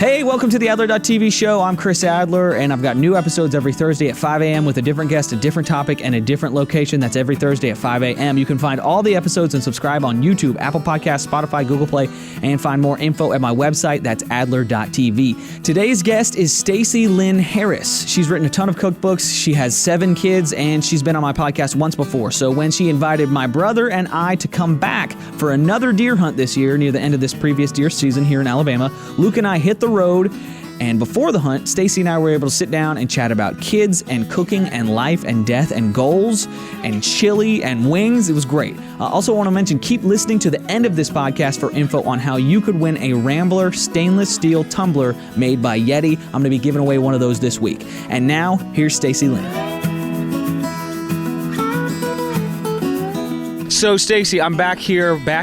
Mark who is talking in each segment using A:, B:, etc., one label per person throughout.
A: Hey, welcome to the Adler.tv show. I'm Chris Adler, and I've got new episodes every Thursday at 5 a.m. with a different guest, a different topic, and a different location. That's every Thursday at 5 a.m. You can find all the episodes and subscribe on YouTube, Apple Podcasts, Spotify, Google Play, and find more info at my website. That's Adler.tv. Today's guest is Stacy Lyn Harris. She's written a ton of cookbooks. She has 7 kids, and she's been on my podcast once before. So when she invited my brother and I to come back for another deer hunt this year near the end of this previous deer season here in Alabama, Luke and I hit the road, and before the hunt, Stacy and I were able to sit down and chat about kids and cooking and life and death and goals and chili and wings. It was great. I also want to mention, keep listening to the end of this podcast for info on how you could win a Rambler stainless steel tumbler made by Yeti. I'm going to be giving away one of those this week. And now, here's Stacy Lyn. So, Stacy, I'm back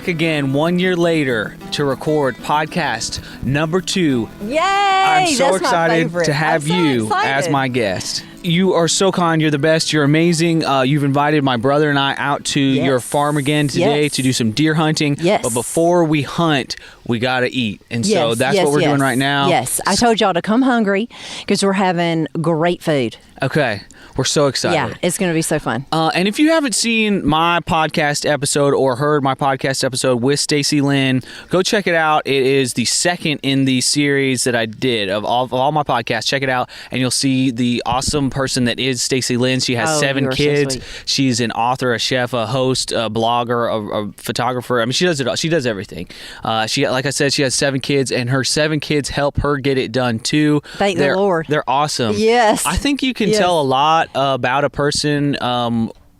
A: again 1 year later to record podcast number 2.
B: Yay!
A: I'm so excited to have you as my guest. You are so kind. You're the best. You're amazing. You've invited my brother and I out to your farm again today to do some deer hunting.
B: Yes.
A: But before we hunt, we got to eat. And so that's what we're doing right now.
B: Yes. I told y'all to come hungry because we're having great food.
A: Okay. We're so excited.
B: Yeah, it's going to be so fun.
A: And if you haven't seen my podcast episode or heard my podcast episode with Stacy Lyn, go check it out. It is the second in the series that I did of all my podcasts. Check it out, and you'll see the awesome person that is Stacy Lyn. She has 7 kids. So she's an author, a chef, a host, a blogger, a photographer. I mean, she does it all. She does everything. She, like I said, she has 7 kids, and her 7 kids help her get it done too.
B: Thank the Lord.
A: They're awesome.
B: Yes.
A: I think you can tell a lot about a person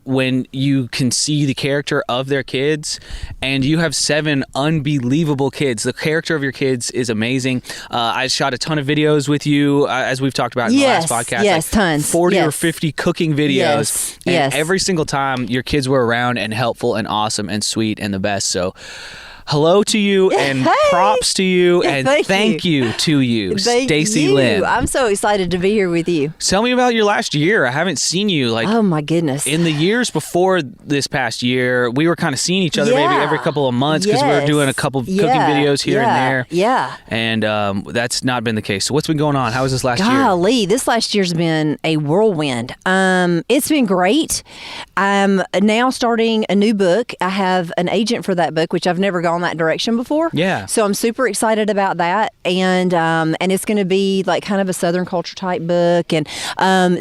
A: when you can see the character of their kids, and you have 7 unbelievable kids. The character of your kids is amazing. I shot a ton of videos with you, as we've talked about in the last podcast.
B: Yes, tons.
A: 40 or 50 cooking videos. And every single time your kids were around and helpful and awesome and sweet and the best. So hello to you, and props to you, and thank you to you, Stacy Lyn.
B: I'm so excited to be here with you.
A: Tell me about your last year. I haven't seen you
B: oh my goodness.
A: In the years before this past year, we were kind of seeing each other maybe every couple of months because we were doing a couple of cooking videos here and there.
B: Yeah.
A: And that's not been the case. So what's been going on? How was this last year?
B: Golly, this last year's been a whirlwind. It's been great. I'm now starting a new book. I have an agent for that book, which I've never gone that direction before.
A: Yeah.
B: So I'm super excited about that. And it's going to be like kind of a Southern culture type book. And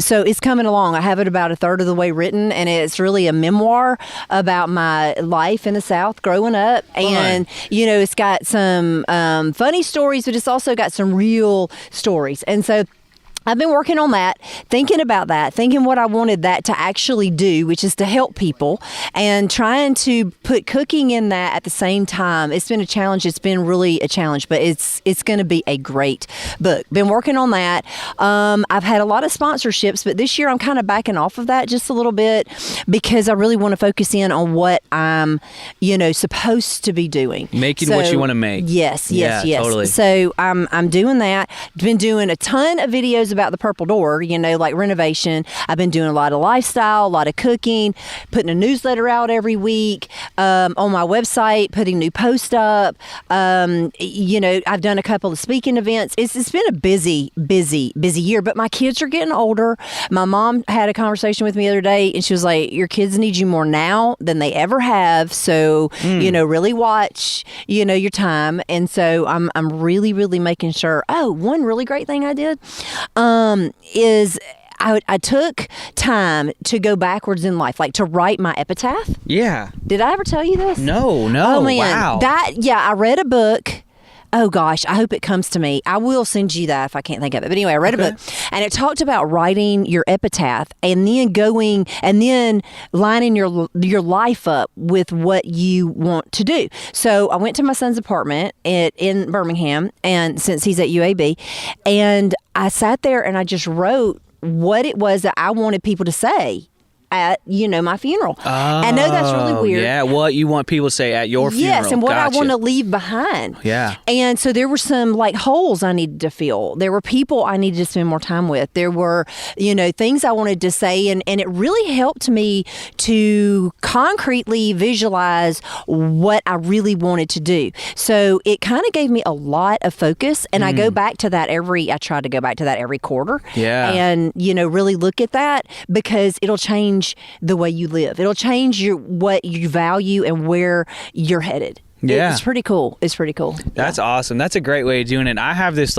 B: so it's coming along. I have it about a third of the way written, and it's really a memoir about my life in the South growing up. And, it's got some funny stories, but it's also got some real stories. And so I've been working on that, thinking about that, thinking what I wanted that to actually do, which is to help people, and trying to put cooking in that at the same time. It's been a challenge. It's been really a challenge, but it's going to be a great book. Been working on that. I've had a lot of sponsorships, but this year I'm kind of backing off of that just a little bit because I really want to focus in on what I'm, supposed to be be
A: making what you want to make.
B: Yes.
A: Totally.
B: So I'm doing that. Been doing a ton of videos about the Purple Door, like renovation. I've been doing a lot of lifestyle, a lot of cooking, putting a newsletter out every week, on my website, putting new posts up. I've done a couple of speaking events. It's been a busy year, but my kids are getting older. My mom had a conversation with me the other day, and she was like, your kids need you more now than they ever have. So, really watch, your time. And so I'm really, really making sure. Oh, one really great thing I did, is I took time to go backwards in life, like to write my epitaph.
A: Yeah.
B: Did I ever tell you this?
A: No.
B: Oh, man.
A: Wow.
B: I read a book. Oh, gosh, I hope it comes to me. I will send you that if I can't think of it. But anyway, I read a book, and it talked about writing your epitaph and then lining your life up with what you want to do. So I went to my son's apartment in Birmingham, and since he's at UAB, and I sat there and I just wrote what it was that I wanted people to say at, my funeral. I know that's really weird.
A: Yeah, what you want people to say at your funeral.
B: Yes, and what
A: Gotcha.
B: I want to leave behind.
A: Yeah.
B: And so there were some like holes I needed to fill. There were people I needed to spend more time with. There were, things I wanted to say. And it really helped me to concretely visualize what I really wanted to do. So it kind of gave me a lot of focus. And I go back to that I try to go back to that every quarter.
A: Yeah.
B: And, really look at that because it'll change the way you live. It'll change what you value and where you're headed.
A: Yeah.
B: It's pretty cool. It's pretty cool.
A: That's awesome. That's a great way of doing it. I have this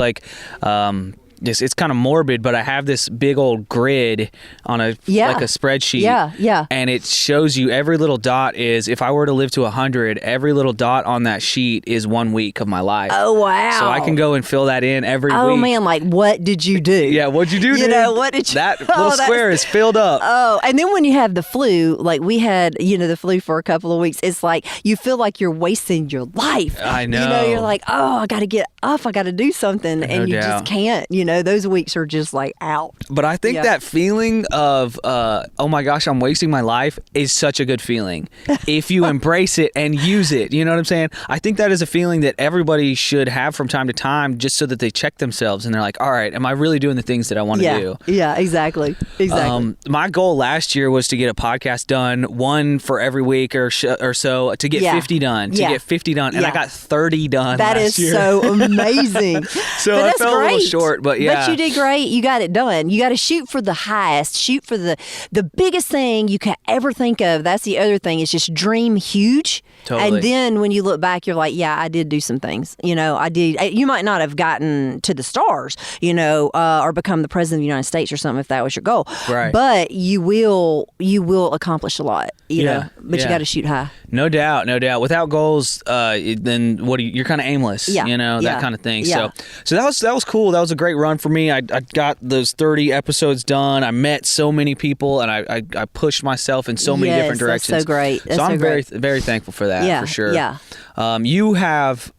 A: it's kind of morbid, but I have this big old grid on like a spreadsheet.
B: Yeah.
A: And it shows you every little dot is, if I were to live to 100, every little dot on that sheet is 1 week of my life.
B: Oh, wow.
A: So I can go and fill that in every week.
B: Oh, man, like, what did you do?
A: Yeah, what'd you do, dude?
B: What did you...
A: That little square is filled up.
B: Oh, and then when you have the flu, like we had, the flu for a couple of weeks, it's like you feel like you're wasting your life.
A: I know.
B: You're like, oh, I got to get up. I got to do something. And you just can't. Those weeks are just like out.
A: But I think that feeling of, oh my gosh, I'm wasting my life is such a good feeling. If you embrace it and use it, you know what I'm saying? I think that is a feeling that everybody should have from time to time, just so that they check themselves and they're like, all right, am I really doing the things that I want to do?
B: Yeah, exactly.
A: My goal last year was to get a podcast done, one for every week or so, to get 50 done. And I got 30 done last year.
B: That is so amazing.
A: So I fell a little short, but yeah.
B: But you did great. You got it done. You got to shoot for the highest. Shoot for the biggest thing you can ever think of. That's the other thing. Is just dream huge.
A: Totally.
B: And then when you look back, you're like, yeah, I did do some things. I did. You might not have gotten to the stars, or become the president of the United States or something if that was your goal.
A: Right.
B: But you will accomplish a lot. You know. But you got to shoot high.
A: No doubt. Without goals, then you're kind of aimless. That kind of thing.
B: Yeah.
A: So that was cool. That was a great run for me. I got those 30 episodes done. I met so many people, and I pushed myself in so many different directions.
B: That's so great.
A: So I'm very, very thankful for that, for sure.
B: Yeah.
A: You have...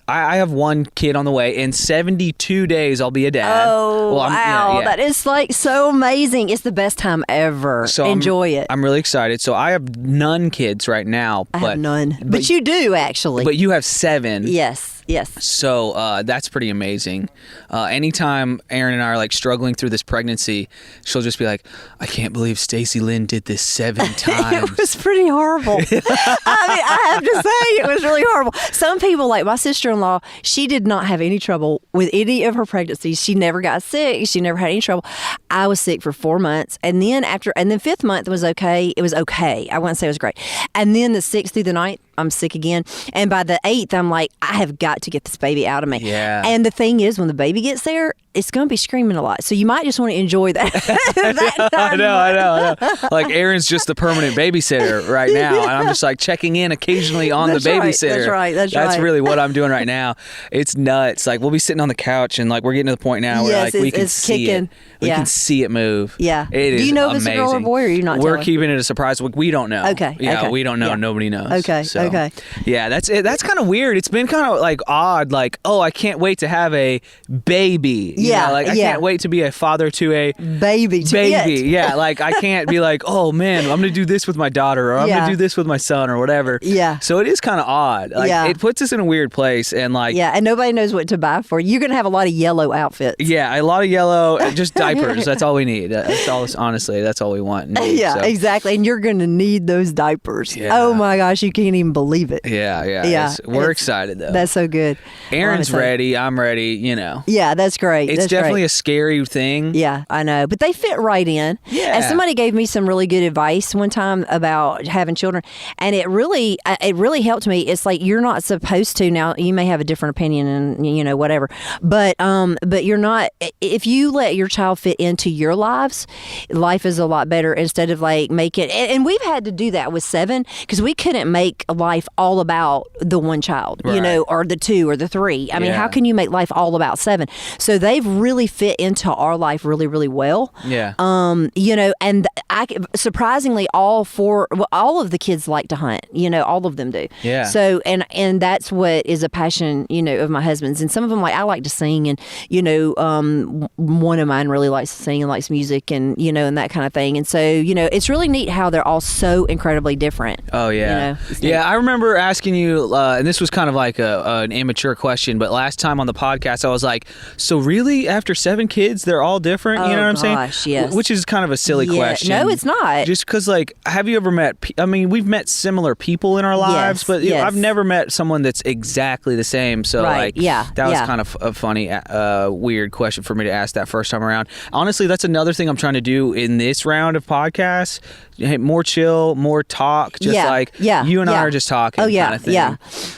A: I have one kid on the way. In 72 days, I'll be a dad.
B: Oh, wow. That is like so amazing. It's the best time ever. So enjoy it.
A: I'm really excited. So I have none kids right now.
B: I have none. But you do, actually.
A: But you have 7.
B: Yes.
A: So that's pretty amazing. Anytime Erin and I are like struggling through this pregnancy, she'll just be like, I can't believe Stacy Lyn did this 7 times.
B: It was pretty horrible. I have to say, it was really horrible. Some people, like my sister-in-law, she did not have any trouble with any of her pregnancies. She never got sick. She never had any trouble. I was sick for 4 months. And then 5th month was okay. It was okay. I wouldn't say it was great. And then the 6th through the 9th, I'm sick again. And by the 8th, I'm like, I have got to get this baby out of me.
A: Yeah.
B: And the thing is, when the baby gets there, it's going to be screaming a lot. So you might just want to enjoy that.
A: I know. Like Erin's just the permanent babysitter right now. And I'm just like checking in occasionally on the babysitter.
B: That's right.
A: That's really what I'm doing right now. It's nuts. Like we'll be sitting on the couch and like we're getting to the point now where like we can see it. We can see it move.
B: Yeah.
A: It is
B: Do you know
A: amazing.
B: if it's a girl or boy, or you're not
A: We're
B: telling?
A: keeping it a surprise. We don't know.
B: Okay.
A: Yeah,
B: okay.
A: we don't know.
B: Yeah.
A: Nobody knows.
B: Okay.
A: So,
B: okay.
A: Yeah, that's it. That's kind of weird. It's been kind of like odd. Like, oh, I can't wait to have a baby. You know, like I can't wait to be a father to a
B: baby.
A: Yeah, like I can't be like, oh man, I'm gonna do this with my daughter, or I'm gonna do this with my son, or whatever.
B: Yeah.
A: So it is kind of odd. Like it puts us in a weird place, and like
B: and nobody knows what to buy for. You're gonna have a lot of yellow outfits.
A: Yeah, a lot of yellow, just diapers. That's all we need. That's all. Honestly, that's all we want. Need,
B: exactly. And you're gonna need those diapers. Yeah. Oh my gosh, you can't even believe it.
A: Yeah. We're excited though.
B: That's so good.
A: Erin's ready. I'm ready.
B: Yeah, that's great.
A: It's definitely a scary thing.
B: Yeah, I know, but they fit right in.
A: Yeah.
B: And somebody gave me some really good advice one time about having children, and it really helped me. It's like you're not supposed to. Now you may have a different opinion, and whatever, but you're not. If you let your child fit into your lives, life is a lot better instead of like make it. And we've had to do that with 7 because we couldn't make life all about the one child, or the 2 or the 3. I mean, how can you make life all about 7? So they've really fit into our life really, really well.
A: Yeah.
B: And surprisingly, all of the kids like to hunt. All of them do.
A: Yeah.
B: So and that's what is a passion, of my husband's. And some of them, like, I like to sing, and one of mine really likes to sing and likes music, and and that kind of thing. And so it's really neat how they're all so incredibly different.
A: Oh yeah. I remember asking you, and this was kind of like an immature question, but last time on the podcast, I was like, so really, after 7 kids, they're all different? You know what I'm saying?
B: Gosh, yes.
A: Which is kind of a silly question.
B: No, it's not.
A: Just because, like, have you ever met? We've met similar people in our lives, but I've never met someone that's exactly the same. So, that was kind of a funny, weird question for me to ask that first time around. Honestly, that's another thing I'm trying to do in this round of podcasts. Hey, more chill, more talk, just you and I are just talking kind of thing. Yeah.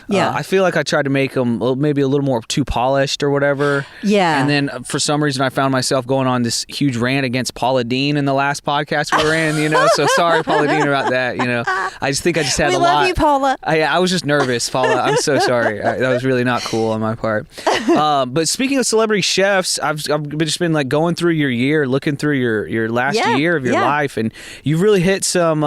A: I feel like I tried to make them maybe a little more too polished or whatever.
B: Yeah.
A: And then for some reason I found myself going on this huge rant against Paula Dean in the last podcast we were in, so sorry, Paula Dean, about that, I just think I just had a lot.
B: We love you, Paula.
A: I was just nervous, Paula. I'm so sorry. That was really not cool on my part. But speaking of celebrity chefs, I've just been like going through your year, looking through your last year of your life, and you've really hit some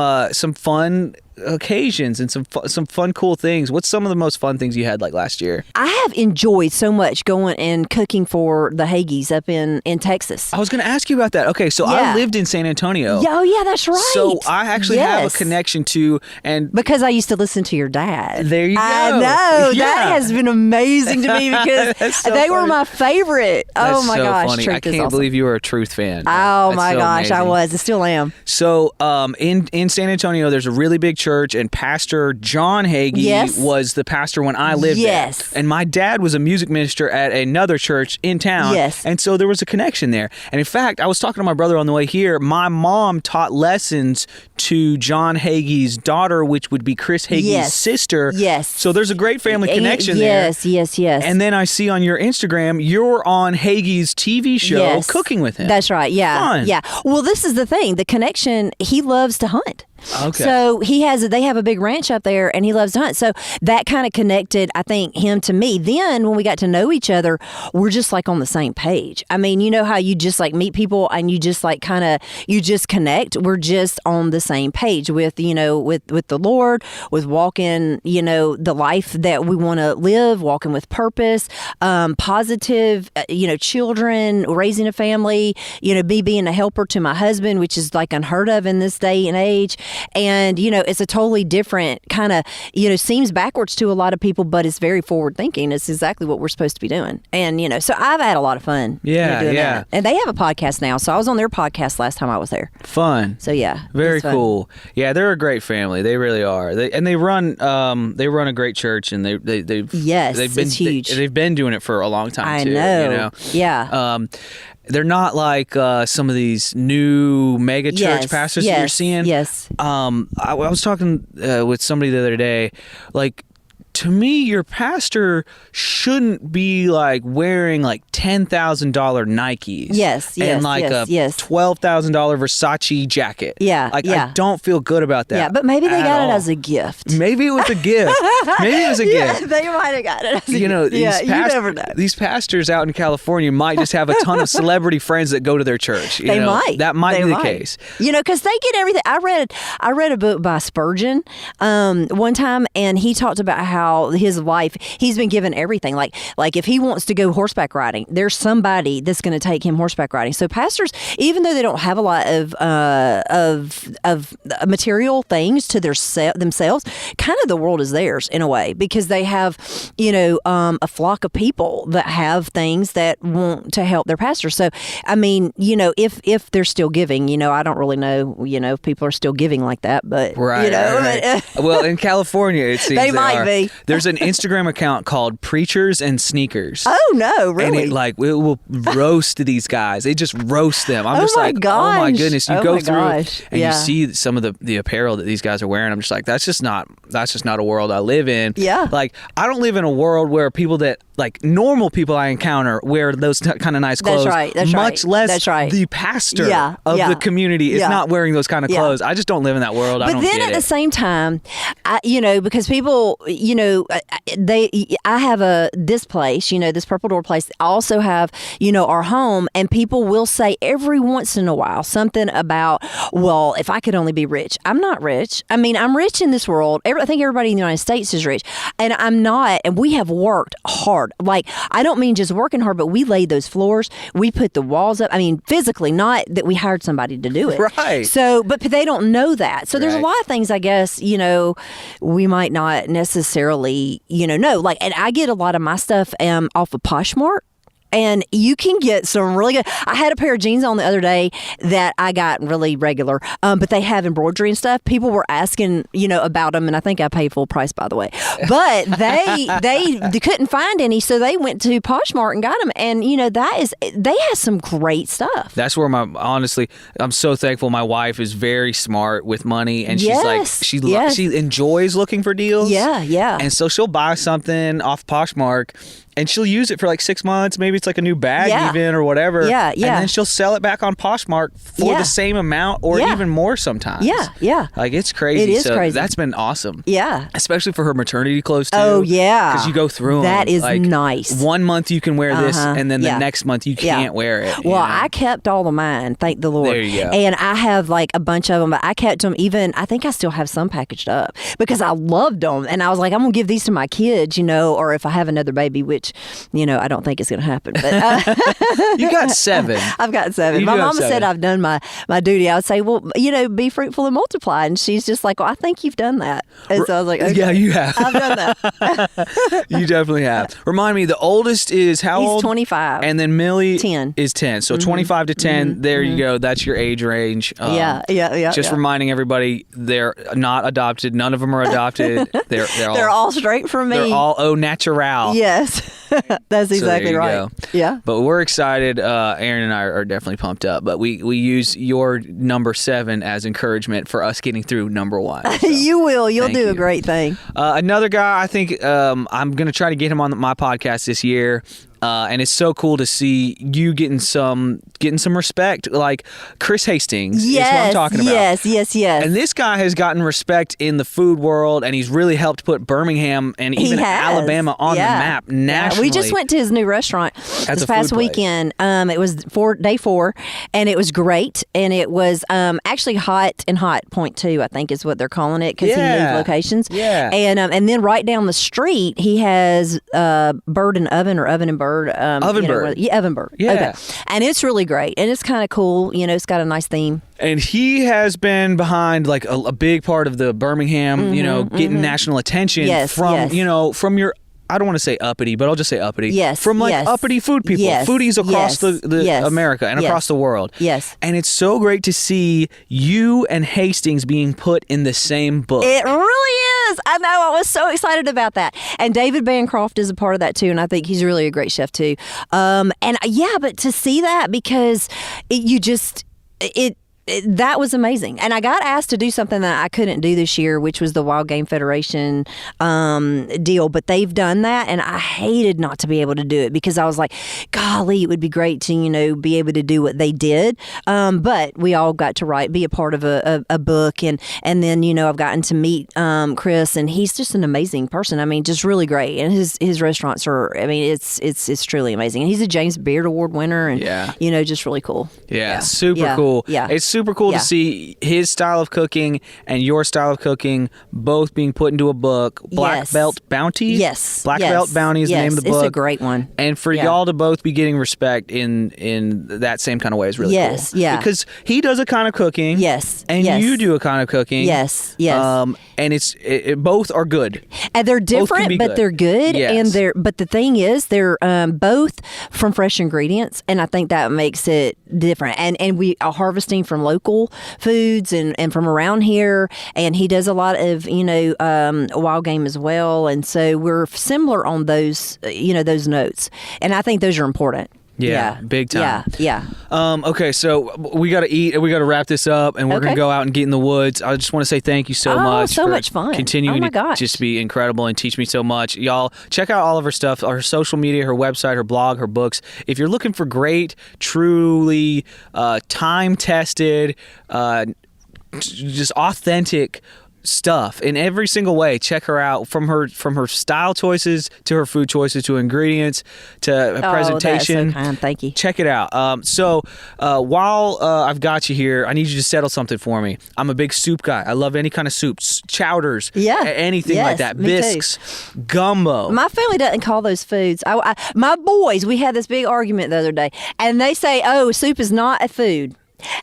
A: fun occasions and some fun, cool things. What's some of the most fun things you had like last year?
B: I have enjoyed so much going and cooking for the Hagees up in Texas.
A: I was going to ask you about that. Okay, so I lived in San Antonio.
B: Oh yeah, that's right.
A: So I actually have a connection to, and
B: because I used to listen to your dad.
A: There you go.
B: I know. That has been amazing to me because
A: so
B: they were
A: funny.
B: My favorite.
A: That's
B: my
A: so
B: gosh,
A: funny.
B: Truth
A: I can't
B: is awesome.
A: believe you were a Truth fan.
B: Oh my gosh,
A: amazing.
B: I was. I still am.
A: So in San Antonio, there's a really big church, and Pastor John Hagee was the pastor when I lived there. And my dad was a music minister at another church in town. And so there was a connection there. And in fact, I was talking to my brother on the way here. My mom taught lessons to John Hagee's daughter, which would be Chris Hagee's sister. So there's a great family connection there.
B: Yes.
A: And then I see on your Instagram, you're on Hagee's TV show cooking with him.
B: That's right. Yeah.
A: Fun.
B: Yeah. Well, this is the thing. The connection, he loves to hunt.
A: Okay.
B: So they have a big ranch up there, and he loves to hunt. So that kind of connected, I think, him to me. Then when we got to know each other, we're just like on the same page. I mean, you know how you just like meet people and you just like you just connect. We're just on the same page with the Lord, with walking, the life that we want to live, walking with purpose, positive, children, raising a family, me being a helper to my husband, which is like unheard of in this day and age. And, it's a totally different kind of, seems backwards to a lot of people, but it's very forward thinking. It's exactly what we're supposed to be doing. And, so I've had a lot of fun. Doing that. And they have a podcast now. So I was on their podcast last time I was there.
A: Fun.
B: So yeah.
A: Very cool. Yeah, they're a great family. They really are. They run a great church, and they've been
B: huge.
A: They've been doing it for a long time
B: I
A: too.
B: know. Yeah.
A: They're not like some of these new mega church pastors that you're seeing.
B: Yes.
A: I was talking with somebody the other day, like, to me, your pastor shouldn't be like wearing like $10,000 Nikes. And like a $12,000 Versace jacket. I don't feel good about that.
B: Yeah, but maybe they got it as a gift.
A: Maybe it was a gift. gift.
B: They might have got it as a gift.
A: You never know. These pastors out in California might just have a ton of celebrity friends that go to their church. They might. That might be the case.
B: Because they get everything. I read a book by Spurgeon one time, and he talked about how his life, he's been given everything. Like if he wants to go horseback riding, there's somebody that's going to take him horseback riding. So pastors, even though they don't have a lot of material things to themselves, kind of the world is theirs in a way, because they have, a flock of people that have things that want to help their pastor. So, I mean, if they're still giving, I don't really know, if people are still giving like that, but
A: right. Well, in California, it seems
B: they might be.
A: There's an Instagram account called Preachers and Sneakers.
B: Oh no, really?
A: And it will roast these guys. They just roast them. I'm just like,
B: gosh.
A: oh my goodness. You go through and
B: you
A: see some of the apparel that these guys are wearing. I'm just like, that's just not a world I live in.
B: Yeah.
A: Like, I don't live in a world where people that like normal people I encounter wear those kind of nice clothes.
B: That's
A: much
B: right.
A: less
B: That's right.
A: the pastor of the community is not wearing those kind of clothes. I just don't live in that world.
B: But then at the same time, because people, I have this place, this Purple Door place. I also have, our home, and people will say every once in a while something about, well, if I could only be rich. I'm not rich. I mean, I'm rich in this world. I think everybody in the United States is rich, and I'm not. And we have worked hard. Like, I don't mean just working hard, but we laid those floors. We put the walls up. I mean, physically, not that we hired somebody to do it.
A: Right.
B: So, but they don't know that. So there's a lot of things, I guess, we might not necessarily, know. Like, and I get a lot of my stuff off of Poshmark. And you can get some really good. I had a pair of jeans on the other day that I got really regular, but they have embroidery and stuff. People were asking, about them, and I think I paid full price, by the way. But they couldn't find any, so they went to Poshmark and got them. And they have some great stuff.
A: That's where honestly, I'm so thankful. My wife is very smart with money, and she's like she enjoys looking for deals.
B: Yeah.
A: And so she'll buy something off Poshmark. And she'll use it for like 6 months. Maybe it's like a new bag even or whatever.
B: Yeah.
A: And then she'll sell it back on Poshmark for the same amount or even more sometimes.
B: Yeah.
A: Like, it's crazy.
B: It is crazy.
A: That's been awesome.
B: Yeah.
A: Especially for her maternity clothes too.
B: Oh, yeah.
A: Because you go through them.
B: That is
A: like,
B: nice.
A: 1 month you can wear this, and then the next month you can't wear it.
B: Well, I kept all of mine, thank the Lord.
A: There you go.
B: And I have like a bunch of them, but I kept them I think I still have some packaged up because I loved them. And I was like, I'm going to give these to my kids, or if I have another baby, which, I don't think it's going to happen. But
A: you got 7.
B: I've got 7. My mama said I've done my duty. I would say, well, be fruitful and multiply. And she's just like, well, I think you've done that. And so I was like, okay,
A: yeah, you have.
B: I've done that.
A: You definitely have. Remind me, the oldest is how old?
B: He's 25.
A: And then Millie
B: 10.
A: is 10. So 25 to 10, there you go. That's your age range.
B: Yeah.
A: Just reminding everybody, they're not adopted. None of them are adopted. They're
B: all straight from me.
A: They're all au naturel.
B: Yes. That's exactly right.
A: Go.
B: Yeah.
A: But we're excited. Aaron and I are definitely pumped up. But we use your number 7 as encouragement for us getting through number 1. So,
B: you will. You'll do a great thing.
A: Another guy, I think I'm going to try to get him on my podcast this year. And it's so cool to see you getting some respect, like Chris Hastings is what I'm talking about.
B: Yes.
A: And this guy has gotten respect in the food world, and he's really helped put Birmingham and even Alabama on the map nationally.
B: We just went to his new restaurant this past weekend. It was day 4, and it was great. And it was actually hot 0.2, I think is what they're calling it, because he moved locations.
A: Yeah.
B: And then right down the street, he has Bird and Oven or Oven and Bird.
A: Ovenbird.
B: Ovenbird.
A: Yeah.
B: Okay. And it's really great. And it's kind of cool. It's got a nice theme.
A: And he has been behind like a big part of the Birmingham, getting national attention from your, I don't want to say uppity, but I'll just say uppity.
B: Yes.
A: From uppity food people, foodies across the America and across the world.
B: Yes.
A: And it's so great to see you and Hastings being put in the same book.
B: It really is. I know. I was so excited about that. And David Bancroft is a part of that too. And I think he's really a great chef too. But to see that, because that was amazing. And I got asked to do something that I couldn't do this year, which was the Wild Game Federation deal. But they've done that, and I hated not to be able to do it because I was like, golly, it would be great to, be able to do what they did. But we all got to be a part of a book. And then, I've gotten to meet Chris, and he's just an amazing person. I mean, just really great. And his restaurants are, it's truly amazing. And he's a James Beard Award winner, and, just really cool.
A: Yeah. Super cool.
B: Yeah.
A: It's super cool to see his style of cooking and your style of cooking both being put into a book. Black Belt Bounty?
B: Yes.
A: Black Belt Bounty is the name of the book.
B: It's a great one.
A: And for y'all to both be getting respect in that same kind of way is really cool.
B: Yeah.
A: Because he does a kind of cooking.
B: Yes.
A: And you do a kind of cooking.
B: Yes.
A: And both are good.
B: And they're different, but they're good.
A: Yes.
B: And but the thing is, they're both from fresh ingredients, and I think that makes it different. And we are harvesting from local foods and from around here, and he does a lot of wild game as well, and so we're similar on those those notes, and I think those are important.
A: big time.
B: Yeah.
A: Okay, so we got to eat and we got to wrap this up, and we're going to go out and get in the woods. I just want to say thank you so much.
B: So
A: for
B: much fun.
A: Continuing to just be incredible and teach me so much. Y'all, check out all of her stuff, her social media, her website, her blog, her books. If you're looking for great, truly time-tested, just authentic stuff in every single way, check her out, from her style choices to her food choices to ingredients to presentation.
B: That's so kind. Thank you.
A: Check it out. So while I've got you here, I need you to settle something for me. I'm a big soup guy. I love any kind of soups, chowders, anything like that, bisques, gumbo.
B: My family doesn't call those foods. My boys, we had this big argument the other day, and they say, "Oh, soup is not a food."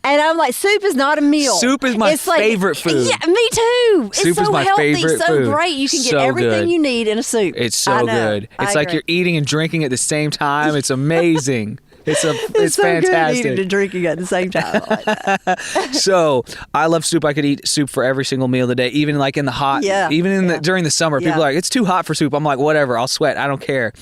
B: And I'm like, soup is not a meal.
A: Soup is my favorite food.
B: Yeah, me too.
A: Soup
B: it's so
A: is my
B: healthy,
A: favorite
B: so
A: food.
B: Great. You can get
A: So
B: everything
A: good.
B: you need in a soup.
A: It's so good. It's like you're eating and drinking at the same time. It's amazing. It's
B: so
A: fantastic.
B: Good eating and drinking at the same time. I like that.
A: So I love soup. I could eat soup for every single meal of the day, even like in the hot, during the summer. People are like, it's too hot for soup. I'm like, whatever, I'll sweat. I don't care.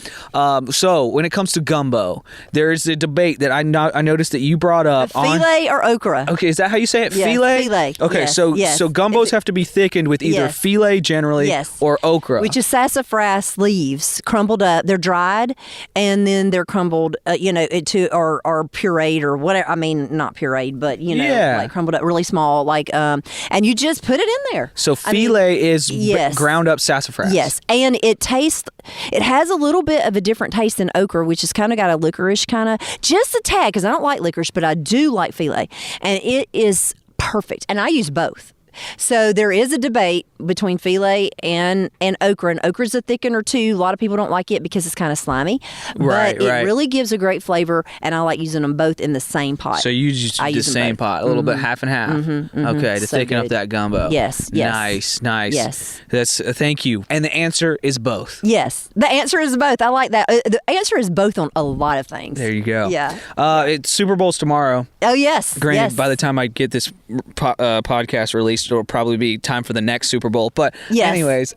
A: So when it comes to gumbo, there's a debate that I noticed that you brought up.
B: Filet or okra.
A: Okay, is that how you say it?
B: Yeah, filet.
A: Okay,
B: yes,
A: so
B: yes.
A: so gumbos have to be thickened with either filet generally or okra.
B: Which is sassafras leaves crumbled up. They're dried and then they're crumbled, or pureed or whatever. I mean, not pureed, but like crumbled up really small, like and you just put it in there.
A: So filet is ground up sassafras.
B: Yes, and it has a little bit of a different taste than okra, which has kind of got a licorice kind of, just a tad, because I don't like licorice, but I do like filet, and it is perfect. And I use both. So there is a debate between filet and okra, and okra's a thickener too. A lot of people don't like it because it's kind of slimy, but it really gives a great flavor, and I like using them both in the same pot.
A: So you use the same pot, a little bit half and half. Okay, to thicken up that gumbo.
B: Yes.
A: Nice.
B: Yes.
A: That's thank you. And the answer is both.
B: Yes, the answer is both. I like that. The answer is both on a lot of things.
A: There you go.
B: Yeah.
A: It's Super Bowl's tomorrow.
B: Oh yes.
A: Granted, by the time I get this podcast released, it'll probably be time for the next Super Bowl. But anyways, you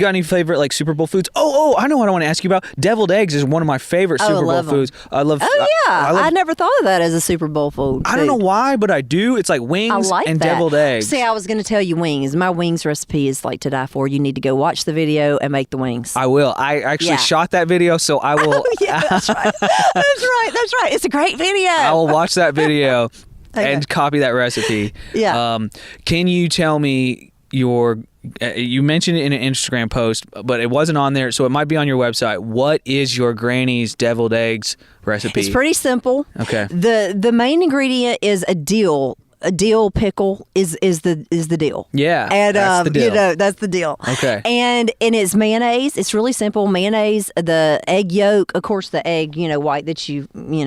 A: got any favorite like Super Bowl foods? I know what I want to ask you about. Deviled eggs is one of my favorite Super Bowl foods. I love.
B: I never thought of that as a Super Bowl food.
A: I don't know why, but I do. It's like wings and deviled eggs.
B: See, I was going to tell you wings. My wings recipe is like to die for. You need to go watch the video and make the wings.
A: I will. I actually shot that video, so I will.
B: That's right. That's right. It's a great video.
A: I will watch that video. And copy that recipe.
B: Yeah.
A: Can you tell me you mentioned it in an Instagram post, but it wasn't on there, so it might be on your website. What is your granny's deviled eggs recipe?
B: It's pretty simple.
A: Okay.
B: The main ingredient is a dill. A dill pickle is the deal.
A: Yeah,
B: and
A: that's the deal.
B: That's the deal.
A: Okay.
B: And it's mayonnaise. It's really simple. Mayonnaise, the egg yolk, of course, the egg white that you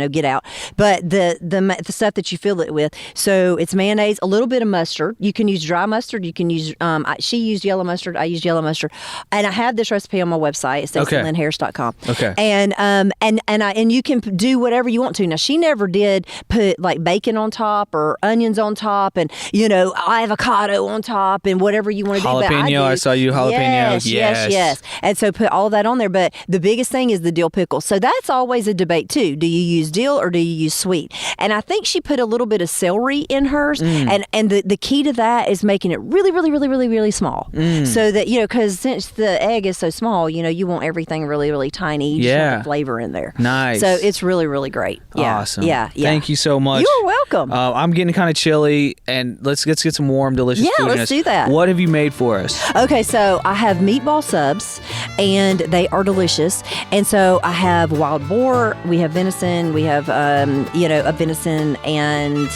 B: get out, but the stuff that you fill it with. So it's mayonnaise, a little bit of mustard. You can use dry mustard. You can use she used yellow mustard. I used yellow mustard, and I have this recipe on my website. It's StacyLynHarris.com.
A: Okay.
B: And you can do whatever you want to. Now she never did put like bacon on top or onions on top and avocado on top and whatever you want to do.
A: Jalapeno, I saw you jalapenos.
B: Yes. And so put all of that on there. But the biggest thing is the dill pickle. So that's always a debate too. Do you use dill or do you use sweet? And I think she put a little bit of celery in hers. And the key to that is making it really, really, really, really, really small. So that, because since the egg is so small, you want everything really, really tiny. You just want the flavor in there.
A: Nice.
B: So it's really, really great. Yeah.
A: Awesome.
B: Yeah.
A: Thank you so much.
B: You're welcome.
A: I'm getting kind of chilly, and let's get some warm, delicious food.
B: Yeah, let's do that.
A: What have you made for us?
B: Okay, so I have meatball subs, and they are delicious. And so I have wild boar, we have venison, we have, a venison and...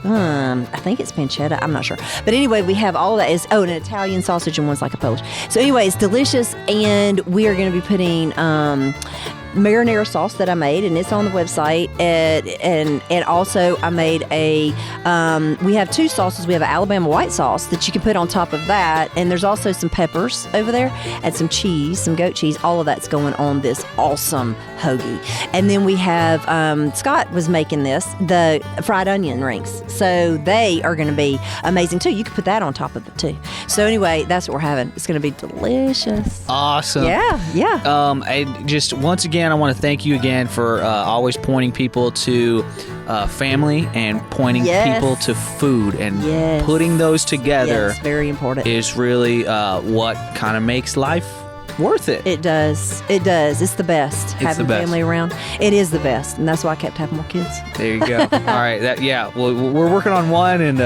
B: I think it's pancetta. I'm not sure. But anyway, we have all of that. An Italian sausage and one's like a Polish. So anyway, it's delicious, and we are going to be putting marinara sauce that I made, and it's on the website. And also I made we have two sauces. We have an Alabama white sauce that you can put on top of that, and there's also some peppers over there and some cheese, some goat cheese. All of that's going on this awesome hoagie. And then we have Scott was making the fried onion rings, so they are going to be amazing too. You can put that on top of it too. So anyway, that's what we're having. It's going to be delicious.
A: Awesome.
B: Yeah.
A: I just once again, Lyn, I want to thank you again for always pointing people to family and pointing people to food, and putting those together.
B: Yes, very important.
A: Is really what kind of makes life worth it.
B: It does. It does. It's the best. Having family around. It is the best, and that's why I kept having more kids.
A: There you go. All right. Well, we're working on one, and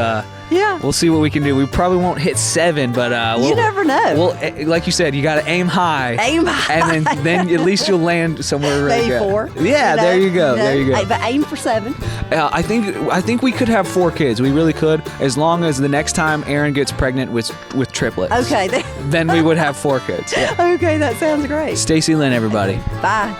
A: we'll see what we can do. We probably won't hit 7, but
B: you never know.
A: Well, like you said, you got to aim high.
B: Aim high.
A: And then at least you'll land somewhere really
B: Maybe
A: good.
B: 4.
A: Yeah, there you go. There you go.
B: But aim for 7.
A: I think we could have 4 kids. We really could, as long as the next time Erin gets pregnant with triplets.
B: Okay.
A: Then we would have 4 kids. Yeah.
B: Okay, that sounds great.
A: Stacy Lyn, everybody.
B: Bye.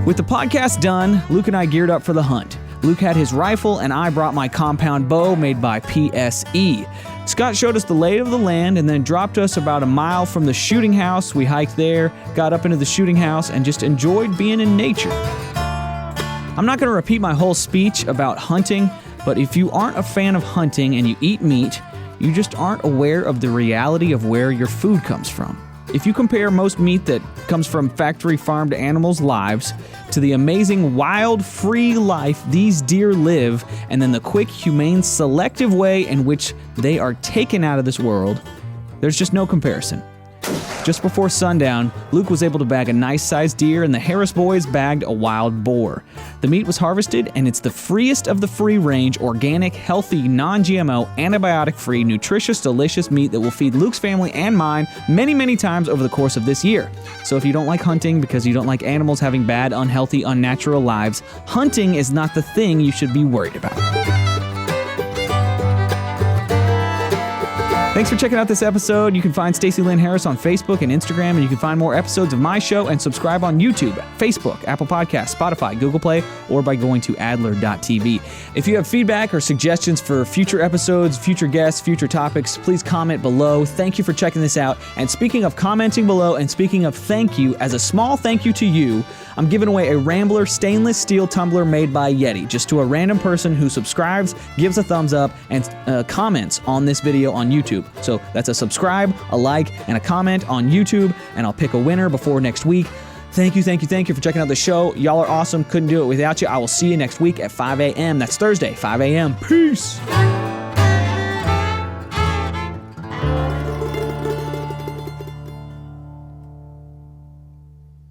A: With the podcast done, Luke and I geared up for the hunt. Luke had his rifle, and I brought my compound bow made by PSE. Scott showed us the lay of the land and then dropped us about a mile from the shooting house. We hiked there, got up into the shooting house, and just enjoyed being in nature. I'm not going to repeat my whole speech about hunting, but if you aren't a fan of hunting and you eat meat, you just aren't aware of the reality of where your food comes from. If you compare most meat that comes from factory farmed animals' lives to the amazing wild, free life these deer live, and then the quick, humane, selective way in which they are taken out of this world, there's just no comparison. Just before sundown, Luke was able to bag a nice-sized deer, and the Harris boys bagged a wild boar. The meat was harvested, and it's the freest of the free-range, organic, healthy, non-GMO, antibiotic-free, nutritious, delicious meat that will feed Luke's family and mine many, many times over the course of this year. So if you don't like hunting because you don't like animals having bad, unhealthy, unnatural lives, hunting is not the thing you should be worried about. Thanks for checking out this episode. You can find Stacy Lyn Harris on Facebook and Instagram, and you can find more episodes of my show and subscribe on YouTube, Facebook, Apple Podcasts, Spotify, Google Play, or by going to adler.tv. If you have feedback or suggestions for future episodes, future guests, future topics, please comment below. Thank you for checking this out. And speaking of commenting below and speaking of thank you, as a small thank you to you, I'm giving away a Rambler stainless steel tumbler made by Yeti, just to a random person who subscribes, gives a thumbs up, and comments on this video on YouTube. So that's a subscribe, a like, and a comment on YouTube, and I'll pick a winner before next week. Thank you for checking out the show. Y'all are awesome. Couldn't do it without you. I will see you next week at 5 a.m. That's Thursday, 5 a.m. Peace.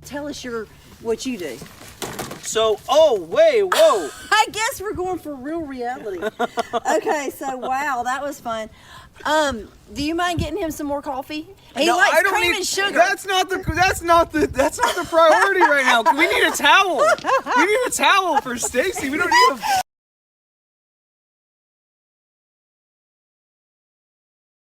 B: Tell us what you do.
A: So, whoa.
B: I guess we're going for real reality. Okay, so wow, that was fun. Do you mind getting him some more coffee? He likes cream and sugar.
A: That's not the priority right now. We need a towel. We need a towel for Stacy. We don't need a